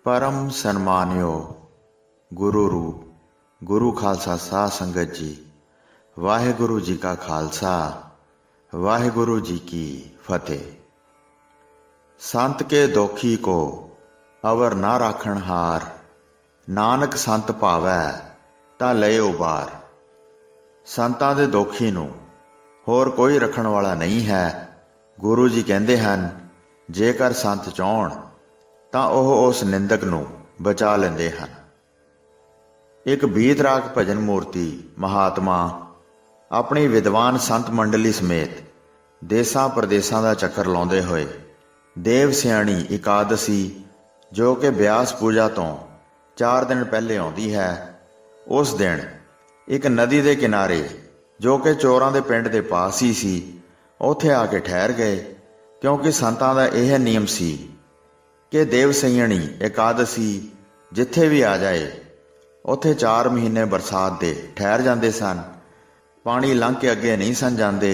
परम सन्मानियो गुरु रूप गुरु खालसा साध संगत जी, वाहिगुरु जी का खालसा वाहिगुरु जी की फतेह। संत के दोखी को अवर ना राखण हार, नानक संत भावै तां लए उबार। संतां दे दोखी नूं होर कोई रखण वाला नहीं है। गुरु जी कहंदे हन, जेकर संत चाहण तां ओह उस निंदक नूं बचा लैंदे हन। एक बीतराग भजन मूर्ति महात्मा अपनी विद्वान संत मंडली समेत देसां प्रदेसां दा चक्कर लाउंदे होए देव सियाणी इकादशी जो कि ब्यास पूजा तो 4 दिन पहले आउंदी है, उस दिन एक नदी के किनारे जो कि चोरां दे पिंड दे पास ही सी, उत्थे आके ठहर गए। क्योंकि संतां दा यह नियम सी कि देव सियाणी इकादशी जिथे भी आ जाए उत्थे 4 महीने बरसात दे ठहर जांदे सन। पानी लंघ के अगे नहीं सन जांदे।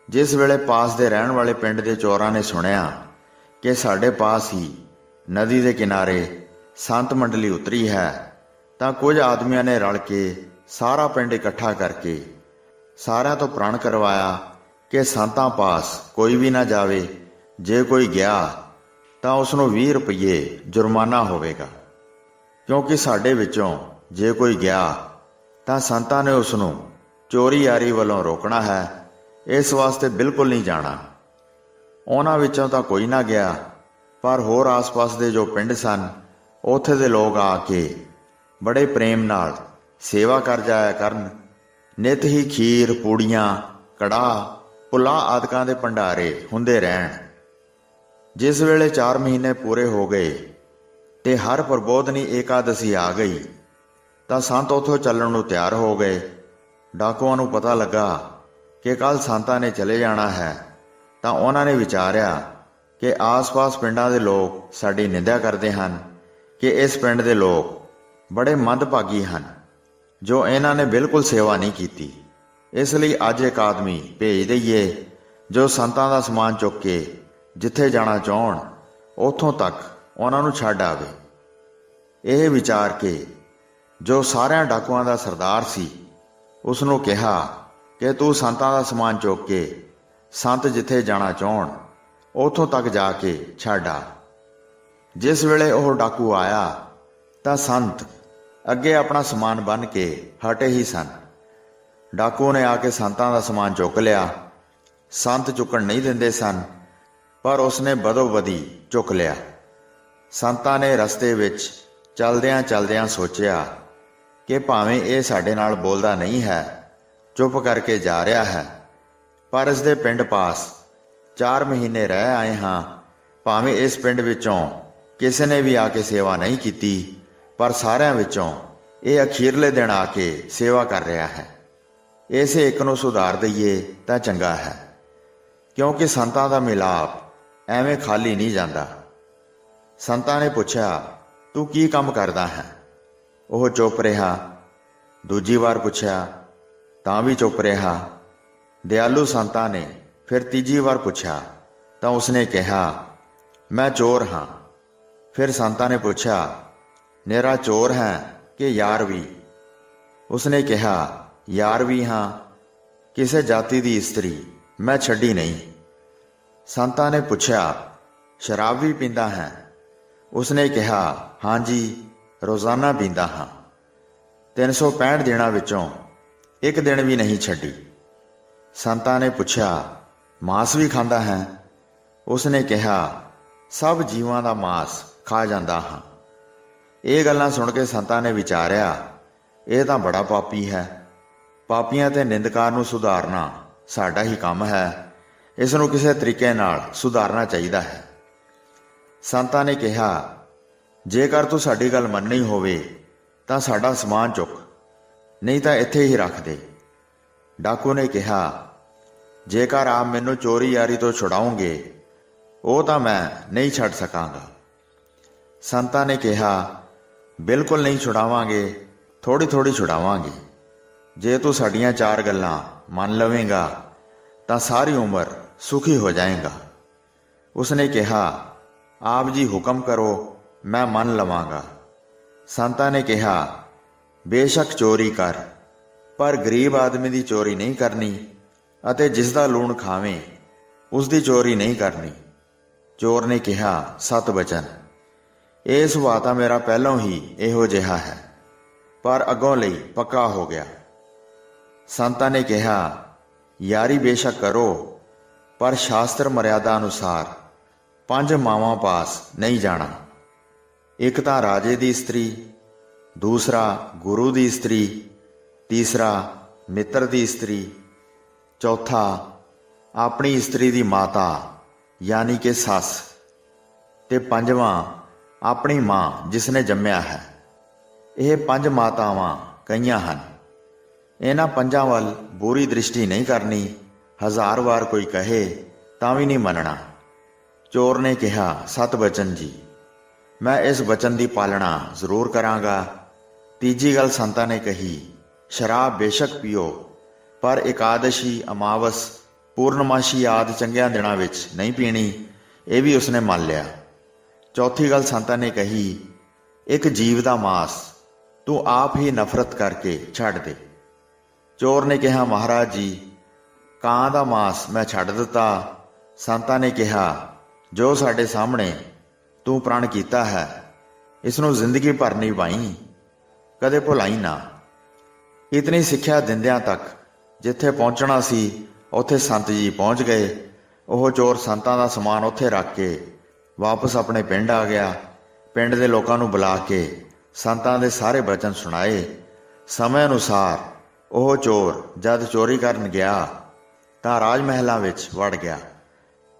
जिस वेले पास दे रहण वाले पिंड दे चोरां ने सुनिया कि साडे पास ही नदी के किनारे संत मंडली उतरी है, तां कुछ आदमियों ने रल के सारा पिंड इकट्ठा करके सारिਆਂ तो प्रण करवाया कि संतां पास कोई भी ना जावे। जे कोई गया तां उसनूं 20 रुपये जुर्माना होवेगा। क्योंकि साडे विचों जे कोई गया तां संतां ने उसनूं चोरी यारी वालों रोकना है, इस वास्ते बिल्कुल नहीं जाना। उन्हां विचों तां कोई ना गया, पर होर आस पास दे जो पिंड सन उत्थे दे लोग आके बड़े प्रेम नाल सेवा कर जाया करन। नित ही खीर पूड़ियां कड़ाह पुलाह आदਿਕਾਂ ਦੇ भंडारे हुंदे रहण। जिस वेले 4 महीने पूरे हो गए ते हर प्रबोधनी एकादशी आ गई तां संत उथों ਚੱਲਣ ਨੂੰ ਤਿਆਰ हो गए। डाकुआं ਨੂੰ पता लगा कि कल संतां ने चले जाना है, तां उन्हां ने विचारिया कि आस पास पिंडां दे लोग साडी निंदा करदे हन कि इस पिंड दे लोग बड़े मंदभागी हन जो इन्हां ने बिल्कुल सेवा नहीं की। इसलिए अज एक आदमी भेज दईए जो संतां दा समान चुक के जिथे जाना चाहण उत्थों तक उन्हां नूं छड्ड आवे। यह विचार के जो सारियां डाकुआं दा सरदार सी उसनूं कहा कि तू संतां दा समान चुक के संत जिथे जाना चाहण उत्थों तक जाके छड्ड आ। जिस वेले ओह डाकू आया तां संत अगे अपना समान बन के हटे ही सन। डाकू ने आके संतां दा समान चुक लिया। संत चुकण नहीं दिंदे सन, पर उसने बदोबदी चुक लिया। संतां ने रस्ते विच चलदियां चलदियां सोचिया कि भावें ये साडे नाल बोलदा नहीं है, चुप करके जा रहा है, पर इस दे पिंड पास 4 महीने रह आए हाँ। भावें इस पिंड विचों किसी ने भी आके सेवा नहीं की, पर सारिਆਂ विचों ये अखीरले दिन आके सेवा कर रहा है। इसे एक नूं सुधार दईए तां चंगा है, क्योंकि संतां दा मिलाप एवें खाली नहीं जाता। संतां ने पुछया, तू की काम करदा है? ओह चुप रहा। दूजी बार पुछया तां भी चुप रहा। दयालु संतां ने फिर तीजी बार पुछया तां उसने कहा, मैं चोर हाँ। फिर संतां ने पूछा, नेरा चोर है कि यारवी? उसने कहा, यारवी हाँ, किसी जाति दी स्त्री मैं छड्डी नहीं। संतां ने पूछा, शराब भी पींदा है? उसने कहा, हाँ जी, रोजाना पींदा हाँ। 365 दिनां विचों एक दिन भी नहीं छड्डी। संतां ने पूछा, मांस भी खांदा है? उसने कहा, सब जीवां दा मांस खा जांदा हाँ। ये गल्लां सुन के संतां ने विचारिया, यह तां बड़ा पापी है। पापियां ते निंदकार नूं सुधारना साडा ही काम है। इस नूं किसी तरीके नाल सुधारना चाहिदा है। संतां ने कहा, जेकर तू साडी गल मन्नी होवे तां साडा समान चुक, नहीं तां इत्थे ही रख दे। डाकू ने कहा, जेकर आप मैनूं चोरी यारी तो छुड़ाओगे वो तां मैं नहीं छड्ड सकांगा। संतां ने कहा, बिल्कुल नहीं छुड़ावांगे, थोड़ी थोड़ी छुड़ावांगे। जे तू साडियां 4 गल्लां मन लवेगा तां सारी उम्र सुखी हो जाएगा। उसने कहा, आप जी हुक्म करो, मैं मन लवांगा। संतां ने कहा, बेशक चोरी कर, पर गरीब आदमी की चोरी नहीं करनी अते जिसदा लूण खावें उसकी चोरी नहीं करनी। चोर ने कहा, सत बचन। ਇਹ ਸੁਭਾਅ ਤਾਂ मेरा पहलों ही ਇਹੋ ਜਿਹਾ है, पर अगों ਲਈ पक्का हो गया। संतां ने कहा, यारी बेशक करो, पर शास्त्र मर्यादा अनुसार 5 मावां पास नहीं जाना। एक ਤਾਂ राजे की स्त्री, दूसरा गुरु की स्त्री, तीसरा मित्र की स्त्री, चौथा अपनी स्त्री की माता यानी कि सस, ते पंजवां अपनी मां जिसने जम्मिया है। ਇਹ 5 ਮਾਤਾਵਾਂ ਕਈਆਂ ਹਨ। ਇਹਨਾਂ 5 ਵੱਲ ਬੁਰੀ ਦ੍ਰਿਸ਼ਟੀ ਨਹੀਂ ਕਰਨੀ। 1000 ਵਾਰ ਕੋਈ ਕਹੇ ਤਾਂ ਵੀ ਨਹੀਂ ਮੰਨਣਾ। ਚੋਰ ਨੇ ਕਿਹਾ, ਸਤ ਬਚਨ ਜੀ, ਮੈਂ ਇਸ ਬਚਨ ਦੀ ਪਾਲਣਾ ਜ਼ਰੂਰ ਕਰਾਂਗਾ। ਤੀਜੀ ਗੱਲ ਸੰਤਾਂ ਨੇ ਕਹੀ, ਸ਼ਰਾਬ ਬੇਸ਼ੱਕ ਪੀਓ, ਪਰ ਇਕਾਦਸ਼ੀ, ਅਮਾਵਸ, ਪੂਰਨਮਾਸ਼ੀ ਆਦਿ ਚੰਗਿਆਂ ਦਿਨਾਂ ਵਿੱਚ ਨਹੀਂ ਪੀਣੀ। ਇਹ ਵੀ ਉਸਨੇ ਮੰਨ ਲਿਆ। ਚੌਥੀ ਗੱਲ ਸੰਤਾਂ ਨੇ ਕਹੀ, ਇੱਕ ਜੀਵ ਦਾ ਮਾਸ ਤੂੰ ਆਪ ਹੀ ਨਫ਼ਰਤ ਕਰਕੇ ਛੱਡ ਦੇ। ਚੋਰ ਨੇ ਕਿਹਾ, ਮਹਾਰਾਜ ਜੀ, ਕਾਂ ਦਾ ਮਾਸ ਮੈਂ ਛੱਡ ਦਿੱਤਾ। ਸੰਤਾਂ ਨੇ ਕਿਹਾ, ਜੋ ਸਾਡੇ ਸਾਹਮਣੇ ਤੂੰ ਪ੍ਰਣ ਕੀਤਾ ਹੈ, ਇਸ ਨੂੰ ਜ਼ਿੰਦਗੀ ਭਰ ਨਿਭਾਈ, ਕਦੇ ਭੁਲਾਈ ਨਾ। ਇਤਨੀ ਸਿੱਖਿਆ ਦਿੰਦਿਆਂ ਤੱਕ ਜਿੱਥੇ ਪਹੁੰਚਣਾ ਸੀ ਉੱਥੇ ਸੰਤ ਜੀ ਪਹੁੰਚ ਗਏ। ਉਹ ਚੋਰ ਸੰਤਾਂ ਦਾ ਸਮਾਨ ਉੱਥੇ ਰੱਖ ਕੇ ਵਾਪਸ ਆਪਣੇ ਪਿੰਡ ਆ ਗਿਆ। ਪਿੰਡ ਦੇ ਲੋਕਾਂ ਨੂੰ ਬੁਲਾ ਕੇ ਸੰਤਾਂ ਦੇ ਸਾਰੇ ਬਚਨ ਸੁਣਾਏ। ਸਮੇਂ ਅਨੁਸਾਰ ਉਹ ਚੋਰ ਜਦ ਚੋਰੀ ਕਰਨ ਗਿਆ ਤਾਂ ਰਾਜ ਮਹਿਲਾਂ ਵਿੱਚ ਵੜ ਗਿਆ।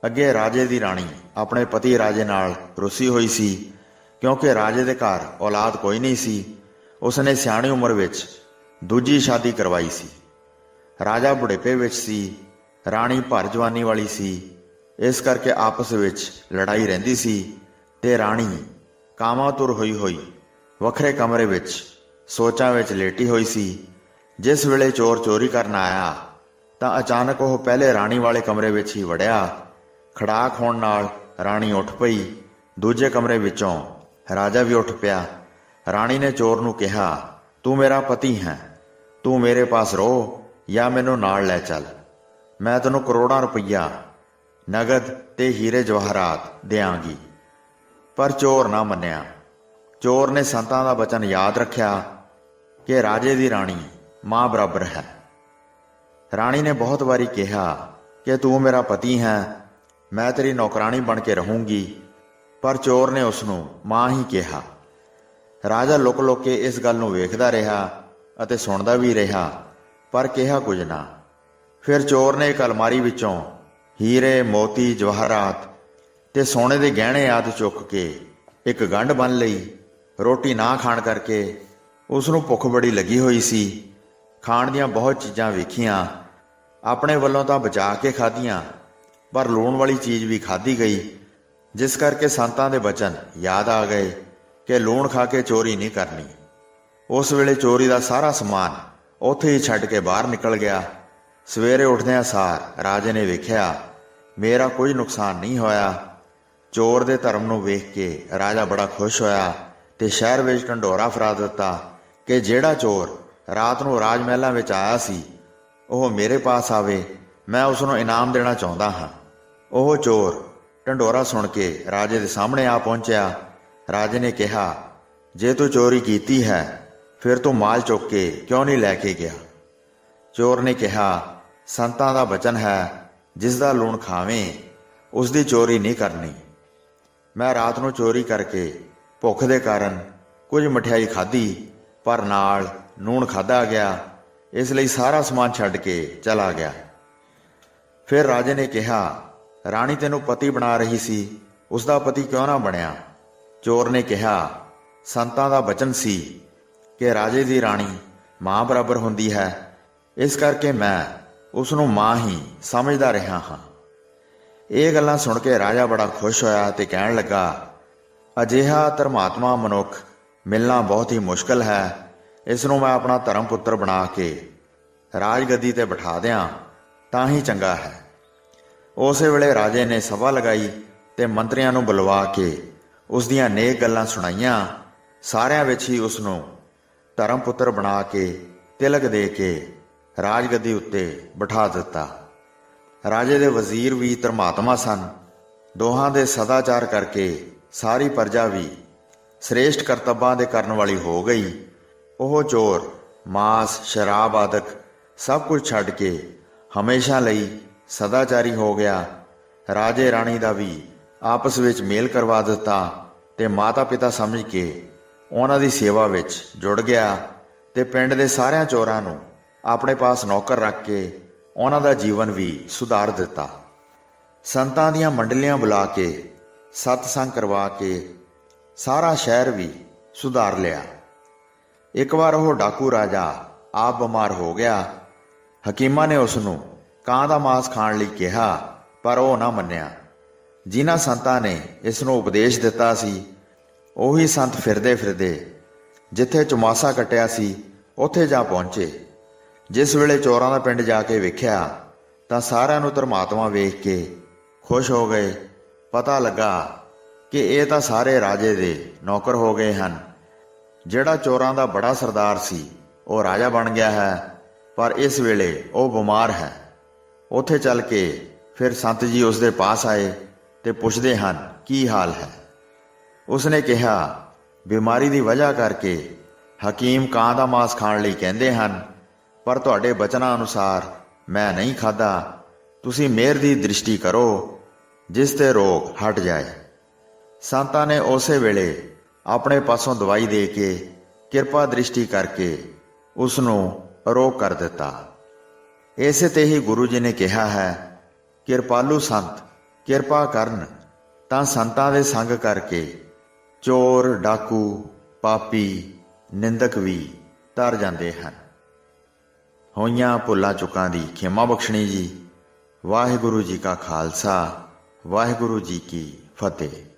ਅੱਗੇ ਰਾਜੇ ਦੀ ਰਾਣੀ ਆਪਣੇ ਪਤੀ ਰਾਜੇ ਨਾਲ ਰੁੱਸੀ ਹੋਈ ਸੀ, ਕਿਉਂਕਿ ਰਾਜੇ ਦੇ ਘਰ ਔਲਾਦ ਕੋਈ ਨਹੀਂ ਸੀ। ਉਸਨੇ ਸਿਆਣੀ ਉਮਰ ਵਿੱਚ ਦੂਜੀ ਸ਼ਾਦੀ ਕਰਵਾਈ ਸੀ। ਰਾਜਾ ਬੁਢੇਪੇ ਵਿੱਚ ਸੀ, ਰਾਣੀ ਭਰ ਜਵਾਨੀ ਵਾਲੀ ਸੀ। ਇਸ ਕਰਕੇ ਆਪਸ ਵਿੱਚ ਲੜਾਈ ਰਹਿੰਦੀ ਸੀ ਤੇ ਰਾਣੀ ਕਾਮਾਤੁਰ ਹੋਈ ਵੱਖਰੇ ਕਮਰੇ ਵਿੱਚ ਸੋਚਾਂ ਵਿੱਚ ਲੇਟੀ ਹੋਈ ਸੀ। ਜਿਸ ਵੇਲੇ ਚੋਰ ਚੋਰੀ ਕਰਨ ਆਇਆ ਤਾਂ ਅਚਾਨਕ ਉਹ ਪਹਿਲੇ ਰਾਣੀ ਵਾਲੇ ਕਮਰੇ ਵਿੱਚ ਹੀ ਵੜਿਆ। ਖੜਾਕ ਹੋਣ ਨਾਲ ਰਾਣੀ ਉੱਠ ਪਈ। ਦੂਜੇ ਕਮਰੇ ਵਿੱਚੋਂ ਰਾਜਾ ਵੀ ਉੱਠ ਪਿਆ। ਰਾਣੀ ਨੇ ਚੋਰ ਨੂੰ ਕਿਹਾ, ਤੂੰ ਮੇਰਾ ਪਤੀ ਹੈ, ਤੂੰ ਮੇਰੇ ਪਾਸ ਰਹੋ ਜਾਂ ਮੈਨੂੰ ਨਾਲ ਲੈ ਚੱਲ। ਮੈਂ ਤੈਨੂੰ ਕਰੋੜਾਂ ਰੁਪਈਆ ਨਗਦ ਤੇ ਹੀਰੇ ਜਵਾਹਰਾਤ ਦਿਆਂਗੀ। ਪਰ ਚੋਰ ਨਾ ਮੰਨਿਆ। ਚੋਰ ਨੇ ਸੰਤਾਂ ਦਾ ਬਚਨ ਯਾਦ ਰੱਖਿਆ ਕਿ ਰਾਜੇ ਦੀ ਰਾਣੀ ਮਾਂ ਬਰਾਬਰ ਹੈ। ਰਾਣੀ ਨੇ ਬਹੁਤ ਵਾਰੀ ਕਿਹਾ ਕਿ ਤੂੰ ਮੇਰਾ ਪਤੀ ਹੈ, ਮੈਂ ਤੇਰੀ ਨੌਕਰਾਣੀ ਬਣ ਕੇ ਰਹੂੰਗੀ, ਪਰ ਚੋਰ ਨੇ ਉਸ ਨੂੰ ਮਾਂ ਹੀ ਕਿਹਾ। ਰਾਜਾ ਲੁਕ ਲੁਕ ਕੇ ਇਸ ਗੱਲ ਨੂੰ ਵੇਖਦਾ ਰਿਹਾ ਅਤੇ ਸੁਣਦਾ ਵੀ ਰਿਹਾ, ਪਰ ਕਿਹਾ ਕੁਝ ਨਾ। ਫਿਰ ਚੋਰ ਨੇ ਇੱਕ ਅਲਮਾਰੀ ਵਿੱਚੋਂ ਹੀਰੇ, ਮੋਤੀ, ਜਵਾਹਰਾਤ ਤੇ ਸੋਨੇ ਦੇ ਗਹਿਣੇ ਆਦਿ ਚੁੱਕ ਕੇ ਇੱਕ ਗੰਢ ਬੰਨ੍ਹ ਲਈ। ਰੋਟੀ ਨਾ ਖਾਣ ਕਰਕੇ ਉਸ ਨੂੰ ਭੁੱਖ ਬੜੀ ਲੱਗੀ ਹੋਈ ਸੀ। ਖਾਣ ਦੀਆਂ ਬਹੁਤ ਚੀਜ਼ਾਂ ਵੇਖੀਆਂ, ਆਪਣੇ ਵੱਲੋਂ ਤਾਂ ਬਚਾ ਕੇ ਖਾਧੀਆਂ, ਪਰ ਲੂਣ ਵਾਲੀ ਚੀਜ਼ ਵੀ ਖਾਧੀ ਗਈ, ਜਿਸ ਕਰਕੇ ਸੰਤਾਂ ਦੇ ਬਚਨ ਯਾਦ ਆ ਗਏ ਕਿ ਲੂਣ ਖਾ ਕੇ ਚੋਰੀ ਨਹੀਂ ਕਰਨੀ। ਉਸ ਵੇਲੇ ਚੋਰੀ ਦਾ ਸਾਰਾ ਸਮਾਨ ਉੱਥੇ ਹੀ ਛੱਡ ਕੇ ਬਾਹਰ ਨਿਕਲ ਗਿਆ। ਸਵੇਰੇ ਉੱਠਦਿਆਂ ਸਾਰ ਰਾਜੇ ਨੇ ਵੇਖਿਆ ਮੇਰਾ ਕੋਈ ਨੁਕਸਾਨ ਨਹੀਂ ਹੋਇਆ। ਚੋਰ ਦੇ ਧਰਮ ਨੂੰ ਵੇਖ ਕੇ ਰਾਜਾ ਬੜਾ ਖੁਸ਼ ਹੋਇਆ ਤੇ ਸ਼ਹਿਰ ਵਿੱਚ ਢੰਡੋਰਾ ਫਰਾ ਦਿੱਤਾ ਕਿ ਜਿਹੜਾ ਚੋਰ ਰਾਤ ਨੂੰ ਰਾਜ ਮਹਿਲਾਂ ਵਿੱਚ ਆਇਆ ਸੀ ਉਹ ਮੇਰੇ ਪਾਸ ਆਵੇ, ਮੈਂ ਉਸ ਨੂੰ ਇਨਾਮ ਦੇਣਾ ਚਾਹੁੰਦਾ ਹਾਂ। ਉਹ ਚੋਰ ਢੰਡੋਰਾ ਸੁਣ ਕੇ ਰਾਜੇ ਦੇ ਸਾਹਮਣੇ ਆ ਪਹੁੰਚਿਆ। ਰਾਜੇ ਨੇ ਕਿਹਾ, ਜੇ ਤੂੰ ਚੋਰੀ ਕੀਤੀ ਹੈ ਫਿਰ ਤੂੰ ਮਾਲ ਚੁੱਕ ਕੇ ਕਿਉਂ ਨਹੀਂ ਲੈ ਕੇ ਗਿਆ? ਚੋਰ ਨੇ ਕਿਹਾ, ਸੰਤਾਂ ਦਾ ਬਚਨ ਹੈ, ਜਿਸ ਦਾ ਲੂਣ ਖਾਵੇਂ ਉਸ ਦੀ ਚੋਰੀ ਨਹੀਂ ਕਰਨੀ। ਮੈਂ ਰਾਤ ਨੂੰ ਚੋਰੀ ਕਰਕੇ ਭੁੱਖ ਦੇ ਕਾਰਨ ਕੁਝ ਮਠਿਆਈ ਖਾਧੀ, ਪਰ ਨਾਲ ਨੂਣ ਖਾਧਾ ਗਿਆ, ਇਸ ਲਈ ਸਾਰਾ ਸਮਾਨ ਛੱਡ ਕੇ ਚਲਾ ਗਿਆ। ਫਿਰ ਰਾਜੇ ਨੇ ਕਿਹਾ, ਰਾਣੀ ਤੈਨੂੰ ਪਤੀ ਬਣਾ ਰਹੀ ਸੀ, ਉਸ ਦਾ ਪਤੀ ਕਿਉਂ ਨਾ ਬਣਿਆ? ਚੋਰ ਨੇ ਕਿਹਾ, ਸੰਤਾਂ ਦਾ ਬਚਨ ਸੀ ਕਿ ਰਾਜੇ ਦੀ ਰਾਣੀ ਮਾਂ ਬਰਾਬਰ ਹੁੰਦੀ ਹੈ, ਇਸ ਕਰਕੇ ਮੈਂ ਉਸ ਨੂੰ ਮਾਂ ਹੀ ਸਮਝਦਾ ਰਿਹਾ ਹਾਂ। ਇਹ ਗੱਲਾਂ ਸੁਣ ਕੇ ਰਾਜਾ ਬੜਾ ਖੁਸ਼ ਹੋਇਆ ਤੇ ਕਹਿਣ ਲੱਗਾ, ਅਜਿਹਾ ਧਰਮਾਤਮਾ ਮਨੁੱਖ ਮਿਲਣਾ ਬਹੁਤ ਹੀ ਮੁਸ਼ਕਲ ਹੈ। ਇਸ ਨੂੰ ਮੈਂ ਆਪਣਾ ਧਰਮ ਪੁੱਤਰ ਬਣਾ ਕੇ ਰਾਜਗੱਦੀ ਤੇ ਬਿਠਾ ਦਿਆਂ ਤਾਂ ਹੀ ਚੰਗਾ ਹੈ। ਉਸੇ ਵੇਲੇ ਰਾਜੇ ਨੇ ਸਭਾ ਲਗਾਈ ਤੇ ਮੰਤਰੀਆਂ ਨੂੰ ਬੁਲਵਾ ਕੇ ਉਸ ਦੀਆਂ ਨੇਕ ਗੱਲਾਂ ਸੁਣਾਈਆਂ। ਸਾਰਿਆਂ ਵਿੱਚ ਹੀ ਉਸ ਨੂੰ ਧਰਮ ਪੁੱਤਰ ਬਣਾ ਕੇ ਤਿਲਕ ਦੇ ਕੇ ਰਾਜਗੱਦੀ ਉੱਤੇ ਬਿਠਾ ਦਿੱਤਾ। ਰਾਜੇ ਦੇ ਵਜ਼ੀਰ ਵੀ ਧਰਮਾਤਮਾ ਸਨ। ਦੋਹਾਂ ਦੇ ਸਦਾਚਾਰ ਕਰਕੇ ਸਾਰੀ ਪ੍ਰਜਾ ਵੀ ਸ੍ਰੇਸ਼ਟ ਕਰਤੱਵਾਂ ਦੇ ਕਰਨ ਵਾਲੀ ਹੋ ਗਈ। ਉਹ ਚੋਰ, ਮਾਸ, ਸ਼ਰਾਬ ਆਦਿਕ ਸਭ ਕੁਝ ਛੱਡ ਕੇ ਹਮੇਸ਼ਾ ਲਈ ਸਦਾਚਾਰੀ ਹੋ ਗਿਆ। ਰਾਜੇ ਰਾਣੀ ਦਾ ਵੀ ਆਪਸ ਵਿੱਚ ਮੇਲ ਕਰਵਾ ਦਿੱਤਾ ਤੇ ਮਾਤਾ ਪਿਤਾ ਸਮਝ ਕੇ ਉਹਨਾਂ ਦੀ ਸੇਵਾ ਵਿੱਚ ਜੁੜ ਗਿਆ ਤੇ ਪਿੰਡ ਦੇ ਸਾਰਿਆਂ ਚੋਰਾਂ ਨੂੰ ਆਪਣੇ ਪਾਸ ਨੌਕਰ ਰੱਖ ਕੇ ਉਹਨਾਂ ਦਾ ਜੀਵਨ ਵੀ ਸੁਧਾਰ ਦਿੱਤਾ। ਸੰਤਾਂ ਦੀਆਂ ਮੰਡਲੀਆਂ ਬੁਲਾ ਕੇ ਸਤਸੰਗ ਕਰਵਾ ਕੇ ਸਾਰਾ ਸ਼ਹਿਰ ਵੀ ਸੁਧਾਰ ਲਿਆ। ਇੱਕ ਵਾਰ ਉਹ ਡਾਕੂ ਰਾਜਾ ਆਪ ਬਿਮਾਰ ਹੋ ਗਿਆ। ਹਕੀਮਾਂ ਨੇ ਉਸ ਨੂੰ ਕਾਂ ਦਾ ਮਾਸ ਖਾਣ ਲਈ ਕਿਹਾ, ਪਰ ਉਹ ਨਾ ਮੰਨਿਆ। ਜਿਨ੍ਹਾਂ ਸੰਤਾਂ ਨੇ ਇਸ ਨੂੰ ਉਪਦੇਸ਼ ਦਿੱਤਾ ਸੀ, ਉਹੀ ਸੰਤ ਫਿਰਦੇ ਫਿਰਦੇ ਜਿੱਥੇ ਚੁਮਾਸਾ ਕੱਟਿਆ ਸੀ ਉੱਥੇ ਜਾ ਪਹੁੰਚੇ। ਜਿਸ ਵੇਲੇ ਚੋਰਾਂ ਦਾ ਪਿੰਡ ਜਾ ਕੇ ਵੇਖਿਆ ਤਾਂ ਸਾਰਿਆਂ ਨੂੰ ਧਰਮਾਤਮਾ ਵੇਖ ਕੇ ਖੁਸ਼ ਹੋ ਗਏ। ਪਤਾ ਲੱਗਾ ਕਿ ਇਹ ਤਾਂ ਸਾਰੇ ਰਾਜੇ ਦੇ ਨੌਕਰ ਹੋ ਗਏ ਹਨ। ਜਿਹੜਾ ਚੋਰਾਂ ਦਾ ਬੜਾ ਸਰਦਾਰ ਸੀ ਉਹ ਰਾਜਾ ਬਣ ਗਿਆ ਹੈ, ਪਰ ਇਸ ਵੇਲੇ ਉਹ ਬਿਮਾਰ ਹੈ। ਉੱਥੇ ਚੱਲ ਕੇ ਫਿਰ ਸੰਤ ਜੀ ਉਸ ਦੇ ਪਾਸ ਆਏ ਤੇ ਪੁੱਛਦੇ ਹਨ ਕੀ ਹਾਲ ਹੈ। ਉਸਨੇ ਕਿਹਾ, ਬਿਮਾਰੀ ਦੀ ਵਜ੍ਹਾ ਕਰਕੇ ਹਕੀਮ ਕਾਂ ਦਾ ਮਾਸ ਖਾਣ ਲਈ ਕਹਿੰਦੇ ਹਨ, ਪਰ ਤੁਹਾਡੇ ਬਚਨਾਂ ਅਨੁਸਾਰ ਮੈਂ ਨਹੀਂ ਖਾਧਾ। ਤੁਸੀਂ ਮਿਹਰ ਦੀ ਦ੍ਰਿਸ਼ਟੀ ਕਰੋ ਜਿਸ ਤੇ ਰੋਗ ਹਟ ਜਾਏ। ਸੰਤਾਂ ਨੇ ਉਸੇ ਵੇਲੇ ਆਪਣੇ ਪਾਸੋਂ ਦਵਾਈ ਦੇ ਕੇ ਕਿਰਪਾ ਦ੍ਰਿਸ਼ਟੀ ਕਰਕੇ ਉਸ ਨੂੰ ਅਰੋਗ ਕਰ ਦਿੱਤਾ। ਇਸੇ ਤੇ ਹੀ ਗੁਰੂ ਜੀ ਨੇ ਕਿਹਾ ਹੈ, ਕਿਰਪਾਲੂ ਸੰਤ ਕਿਰਪਾ ਕਰਨ ਤਾਂ ਸੰਤਾਂ ਦੇ ਸੰਗ ਕਰਕੇ ਚੋਰ, ਡਾਕੂ, ਪਾਪੀ, ਨਿੰਦਕ ਵੀ ਤਰ ਜਾਂਦੇ ਹਨ। ਹੋਈਆਂ ਭੁੱਲਾਂ ਚੁੱਕਾਂ ਦੀ ਖਿਮਾ ਬਖਸ਼ਣੀ ਜੀ। ਵਾਹਿਗੁਰੂ ਜੀ ਕਾ ਖਾਲਸਾ, ਵਾਹਿਗੁਰੂ ਜੀ ਕੀ ਫਤਿਹ।